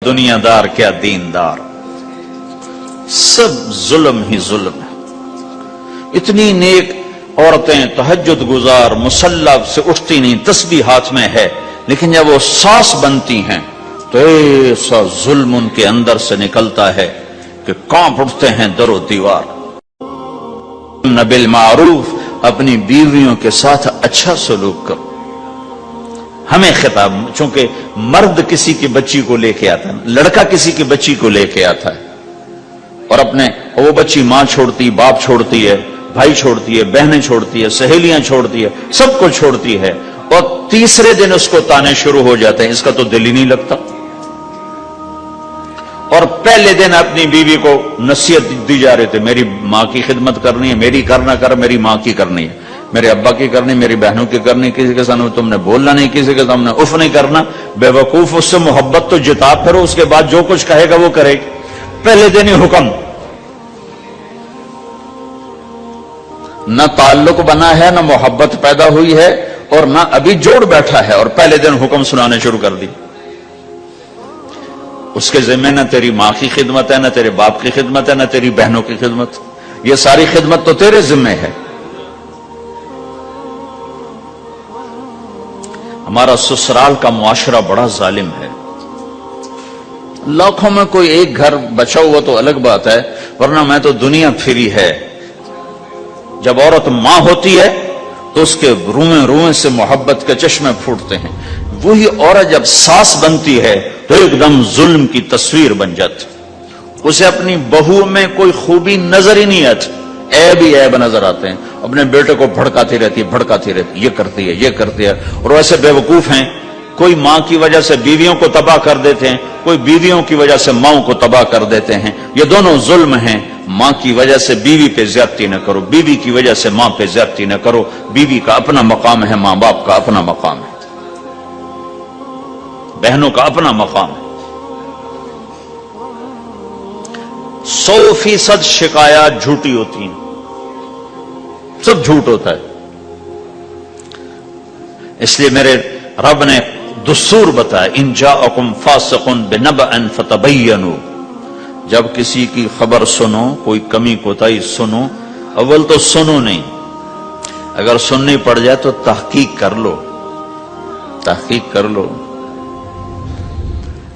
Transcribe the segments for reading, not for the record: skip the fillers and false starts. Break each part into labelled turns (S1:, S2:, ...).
S1: دنیا دار کیا دیندار، سب ظلم ہی ظلم ہے۔ اتنی نیک عورتیں تہجد گزار مسلح سے اٹھتی نہیں، تسبیح ہاتھ میں ہے، لیکن جب وہ ساس بنتی ہیں تو ایسا ظلم ان کے اندر سے نکلتا ہے کہ کانپ اٹھتے ہیں در و دیوار۔ بالمعروف، اپنی بیویوں کے ساتھ اچھا سلوک کرو۔ ہمیں خطاب، چونکہ مرد کسی کی بچی کو لے کے آتا ہے، لڑکا کسی کی بچی کو لے کے آتا ہے، اور وہ بچی ماں چھوڑتی، باپ چھوڑتی ہے، بھائی چھوڑتی ہے، بہنیں چھوڑتی ہے، سہیلیاں چھوڑتی ہے، سب کو چھوڑتی ہے، اور تیسرے دن اس کو تانے شروع ہو جاتے ہیں، اس کا تو دل ہی نہیں لگتا۔ اور پہلے دن اپنی بیوی کو نصیحت دی جا رہے تھے، میری ماں کی خدمت کرنی ہے، میری کرنا کر، میری ماں کی کرنی ہے، میرے ابا کی کرنی، میری بہنوں کی کرنی، کسی کے سامنے تم نے بولنا نہیں، کسی کے سامنے اف نہیں کرنا۔ بے وقوف، اس سے محبت تو جتا پھرو، اس کے بعد جو کچھ کہے گا وہ کرے گی۔ پہلے دن ہی حکم، نہ تعلق بنا ہے، نہ محبت پیدا ہوئی ہے، اور نہ ابھی جوڑ بیٹھا ہے، اور پہلے دن حکم سنانے شروع کر دی۔ اس کے ذمہ نہ تیری ماں کی خدمت ہے، نہ تیرے باپ کی خدمت ہے، نہ تیری بہنوں کی خدمت، یہ ساری خدمت تو تیرے ذمہ ہے۔ ہمارا سسرال کا معاشرہ بڑا ظالم ہے، لاکھوں میں کوئی ایک گھر بچا ہوا تو الگ بات ہے، ورنہ میں تو دنیا پھری ہے۔ جب عورت ماں ہوتی ہے تو اس کے روئیں روئیں سے محبت کے چشمے پھوٹتے ہیں، وہی عورت جب ساس بنتی ہے تو ایک دم ظلم کی تصویر بن جاتی، اسے اپنی بہو میں کوئی خوبی نظر ہی نہیں آتی، عیب ہی عیب نظر آتے ہیں، اپنے بیٹے کو بھڑکاتی رہتی ہے، یہ کرتی ہے، یہ کرتی ہے، اور ویسے بے وقوف ہیں، کوئی ماں کی وجہ سے بیویوں کو تباہ کر دیتے ہیں، کوئی بیویوں کی وجہ سے ماں کو تباہ کر دیتے ہیں، یہ دونوں ظلم ہیں۔ ماں کی وجہ سے بیوی پہ زیادتی نہ کرو، بیوی کی وجہ سے ماں پہ زیادتی نہ کرو، بیوی کا اپنا مقام ہے، ماں باپ کا اپنا مقام ہے، بہنوں کا اپنا مقام ہے۔ 100% شکایات جھوٹی ہوتی ہیں، سب جھوٹ ہوتا ہے۔ اس لیے میرے رب نے دستور بتایا، ان جاءکم فاسق بنبأ فتبینوا، جب کسی کی خبر سنو، کوئی کمی کوتاہی سنو، اول تو سنو نہیں، اگر سننی پڑ جائے تو تحقیق کر لو، تحقیق کر لو۔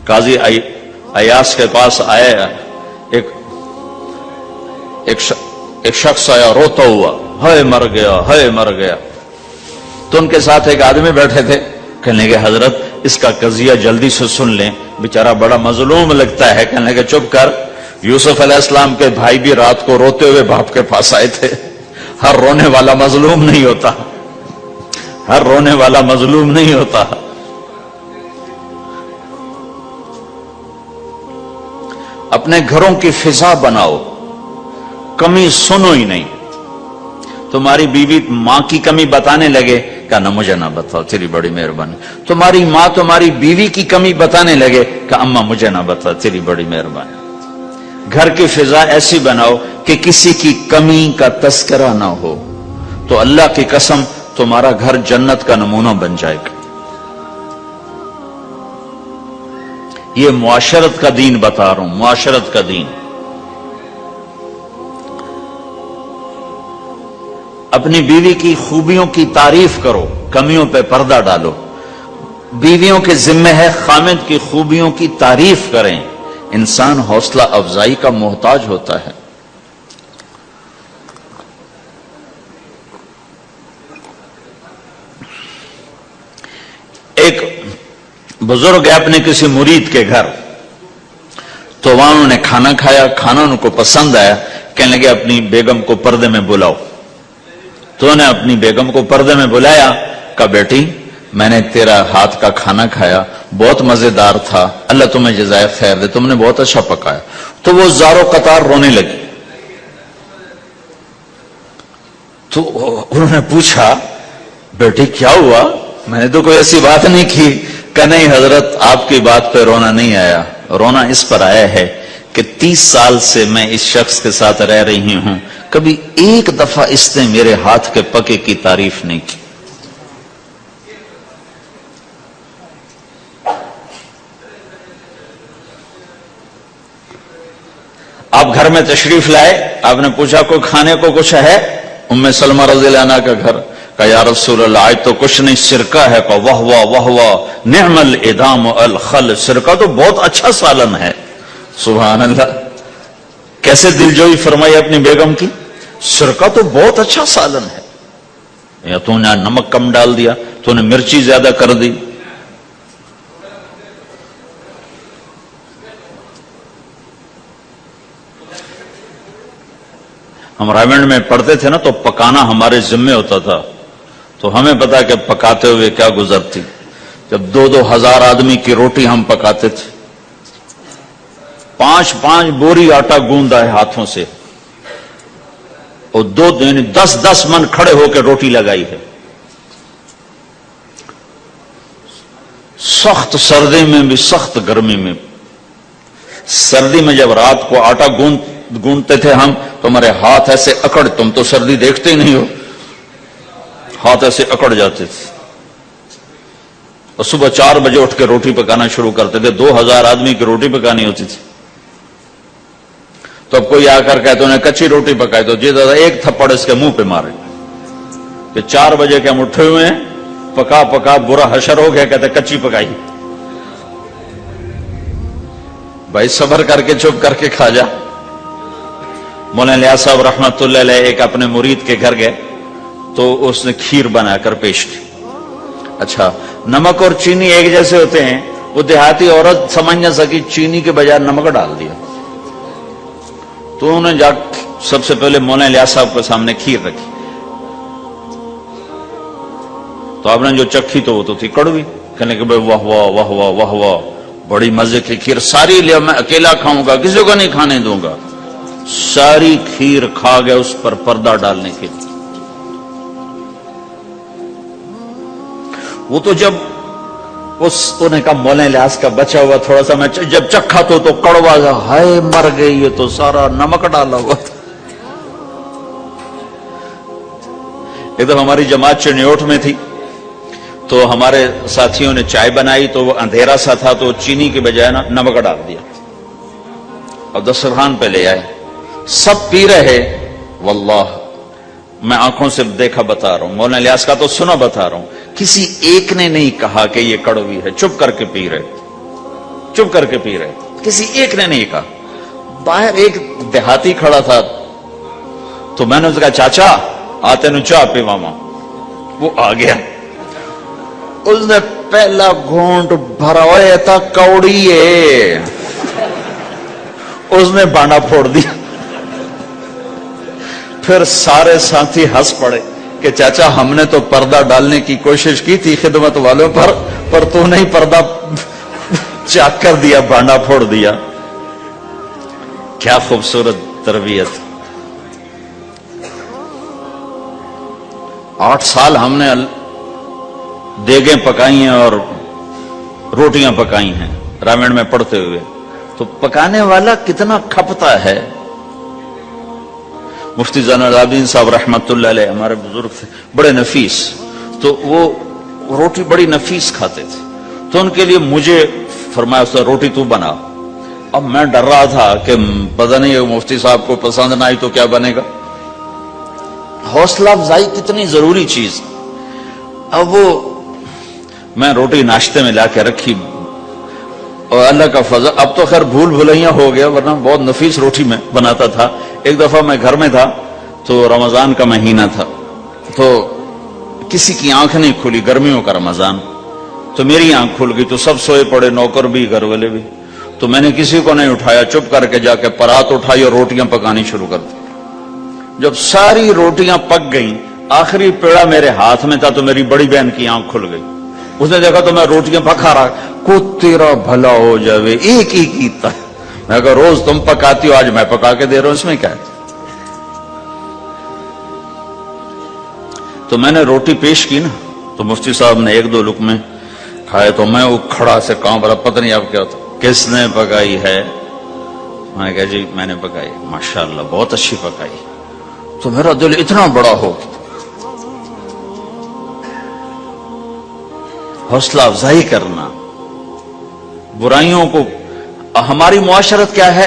S1: قاضی ایاس کے پاس آیا ایک شخص آیا روتا ہوا، ہائے مر گیا، ہائے مر گیا، تو ان کے ساتھ ایک آدمی بیٹھے تھے، کہنے لگے حضرت اس کا قضیہ جلدی سے سن لیں، بیچارہ بڑا مظلوم لگتا ہے۔ کہنے لگے چپ کر، یوسف علیہ السلام کے بھائی بھی رات کو روتے ہوئے باپ کے پاس آئے تھے، ہر رونے والا مظلوم نہیں ہوتا، ہر رونے والا مظلوم نہیں ہوتا۔ اپنے گھروں کی فضا بناؤ، کمی سنو ہی نہیں۔ تمہاری بیوی ماں کی کمی بتانے لگے، کہا مجھے نہ بتاؤ، تیری بڑی مہربانی۔ تمہاری ماں تمہاری بیوی کی کمی بتانے لگے، کہا اماں مجھے نہ بتاؤ، تیری بڑی مہربانی۔ گھر کی فضا ایسی بناؤ کہ کسی کی کمی کا تذکرہ نہ ہو، تو اللہ کی قسم تمہارا گھر جنت کا نمونہ بن جائے گا۔ یہ معاشرت کا دین بتا رہا ہوں، معاشرت کا دین۔ اپنی بیوی کی خوبیوں کی تعریف کرو، کمیوں پہ پردہ ڈالو۔ بیویوں کے ذمہ ہے خامد کی خوبیوں کی تعریف کریں، انسان حوصلہ افزائی کا محتاج ہوتا ہے۔ ایک بزرگ ہے اپنے کسی مرید کے گھر، تو وہاں انہوں نے کھانا کھایا، کھانا ان کو پسند آیا، کہنے لگے اپنی بیگم کو پردے میں بلاؤ۔ تو انہوں نے اپنی بیگم کو پردے میں بلایا، کہا بیٹی میں نے تیرا ہاتھ کا کھانا کھایا، بہت مزیدار تھا، اللہ تمہیں جزائے خیر دے، تم نے بہت اچھا پکایا۔ تو وہ زارو قطار رونے لگی۔ تو انہوں نے پوچھا بیٹی کیا ہوا، میں نے تو کوئی ایسی بات نہیں کی۔ کہ نہیں حضرت آپ کی بات پہ رونا نہیں آیا، رونا اس پر آیا ہے کہ 30 سال سے میں اس شخص کے ساتھ رہ رہی ہوں، کبھی ایک دفعہ اس نے میرے ہاتھ کے پکے کی تعریف نہیں کی۔ آپ گھر میں تشریف لائے, آپ نے پوچھا کوئی کھانے کو کچھ ہے؟ ام سلمہ رضی اللہ عنہ کا گھر. کہا یا رسول اللہ آج تو کچھ نہیں, سرکہ ہے. کہا واہ واہ واہ واہ, نعم الادام الخل, سرکہ تو بہت اچھا سالن ہے. سبحان اللہ, کیسے دلجوئی فرمائی اپنی بیگم کی, سرکہ تو بہت اچھا سالن ہے. یا تو نے نمک کم ڈال دیا, تو نے مرچی زیادہ کر دی. ہم راوند میں پڑھتے تھے نا, تو پکانا ہمارے ذمے ہوتا تھا, تو ہمیں پتا کہ پکاتے ہوئے کیا گزرتی. جب 2-2 ہزار آدمی کی روٹی ہم پکاتے تھے, 5-5 بوری آٹا گوندا ہے ہاتھوں سے, اور 10-10 من کھڑے ہو کے روٹی لگائی ہے. سخت سردی میں بھی, سخت گرمی میں. سردی میں جب رات کو آٹا گونتے تھے ہم, تو ہمارے ہاتھ ایسے اکڑ, تم تو سردی دیکھتے ہی نہیں ہو, ہاتھ ایسے اکڑ جاتے تھے. اور صبح 4 بجے اٹھ کے روٹی پکانا شروع کرتے تھے. 2000 آدمی کی روٹی پکانی ہوتی تھی. تو اب کوئی آ کر کہتے انہیں کچی روٹی پکائی, تو جی دادا ایک تھپڑ اس کے منہ پہ مارے کہ 4 بجے کے ہم اٹھے ہوئے ہیں, پکا پکا برا حشر ہو گیا. کہتے کچی پکائی. بھائی صبر کر کے چپ کر کے کھا جا. مولانا الیاس صاحب رحمت اللہ علیہ ایک اپنے مرید کے گھر گئے, تو اس نے کھیر بنا کر پیش کی. اچھا, نمک اور چینی ایک جیسے ہوتے ہیں, وہ دیہاتی عورت سمجھ نہ سکی, چینی کے بجائے نمک ڈال دیا. تو انہوں نے جا سب سے پہلے مولانا الیاس صاحب کے سامنے کھیر رکھی. تو آپ نے جو چکھی تو وہ تو تھی کڑوی. کہنے کہ بھائی واہ واہ واہ واہ واہ واہ, بڑی مزے کی کھیر, ساری لیا میں اکیلا کھاؤں گا, کسی کو نہیں کھانے دوں گا. ساری کھیر کھا گئے, اس پر پردہ ڈالنے کے لیے. وہ تو جب انہوں نے کہا مولانا الیاس کا بچا ہوا تھوڑا سا میں جب چکھا تو کڑوا گا, ہائے مر گئی, یہ تو سارا نمک ڈالا ہوا تھا. ایک دفعہ ہماری جماعت چنیوٹ میں تھی, تو ہمارے ساتھیوں نے چائے بنائی, تو وہ اندھیرا سا تھا, تو چینی کے بجائے نا نمک ڈال دیا. اب دسترخوان پہ لے آئے, سب پی رہے. واللہ میں آنکھوں سے دیکھا بتا رہا ہوں, مولانا الیاس کا تو سنا بتا رہا ہوں, کسی ایک نے نہیں کہا کہ یہ کڑوی ہے. چپ کر کے پی رہے, چپ کر کے پی رہے, کسی ایک نے نہیں کہا. باہر ایک دیہاتی کھڑا تھا, تو میں نے اس کہا چاچا آتے نو چاہ پی ماما. وہ آ گیا, اس نے پہلا گھونٹ بھرا ہوا تھا, کوڑی ہے, اس نے بانڈا پھوڑ دیا. پھر سارے ساتھی ہنس پڑے کہ چاچا ہم نے تو پردہ ڈالنے کی کوشش کی تھی خدمت والوں پر تو نہیں پردہ چاک کر دیا, بانڈا پھوڑ دیا. کیا خوبصورت تربیت. 8 سال ہم نے دیگیں پکائی ہیں اور روٹیاں پکائی ہیں راوند میں پڑھتے ہوئے. تو پکانے والا کتنا کھپتا ہے. مفتی زین العابدین صاحب رحمت اللہ علیہ ہمارے بزرگ تھے, بڑے نفیس, تو وہ روٹی بڑی نفیس کھاتے تھے. تو ان کے لیے مجھے فرمایا اس روٹی تو بنا. اب میں ڈر رہا تھا کہ پتہ نہیں مفتی صاحب کو پسند نہ آئی تو کیا بنے گا. حوصلہ افزائی کتنی ضروری چیز. اب وہ میں روٹی ناشتے میں لا کے رکھی, اور اللہ کا فضل, اب تو خیر بھول بھلائیاں ہو گیا, ورنہ بہت نفیس روٹی میں بناتا تھا. ایک دفعہ میں گھر میں تھا, تو رمضان کا مہینہ تھا, تو کسی کی آنکھ نہیں کھلی, گرمیوں کا رمضان, تو میری آنکھ کھل گئی. تو سب سوئے پڑے, نوکر بھی گھر والے بھی. تو میں نے کسی کو نہیں اٹھایا, چپ کر کے جا کے پرات اٹھائی اور روٹیاں پکانی شروع کر دی. جب ساری روٹیاں پک گئیں, آخری پیڑا میرے ہاتھ میں تھا, تو میری بڑی بہن کی آنکھ کھل گئی. اس نے دیکھا تو میں روٹیاں پکا رہا, کو تیرا بھلا ہو جاوے, ایک ہی کیتا. میں کہا روز تم پکاتی ہو, آج میں پکا کے دے رہا ہوں, اس میں کیا ہے. تو میں نے روٹی پیش کی نا, تو مفتی صاحب نے 1-2 لقمے کھائے, تو میں وہ کھڑا سے کام رہا, پتہ نہیں اب کیا ہوتا, کس نے پکائی ہے. میں نے کہا جی میں نے پکائی. ماشاءاللہ بہت اچھی پکائی. تو میرا دل اتنا بڑا ہو, حوصلہ افزائی کرنا, برائیوں کو. ہماری معاشرت کیا ہے,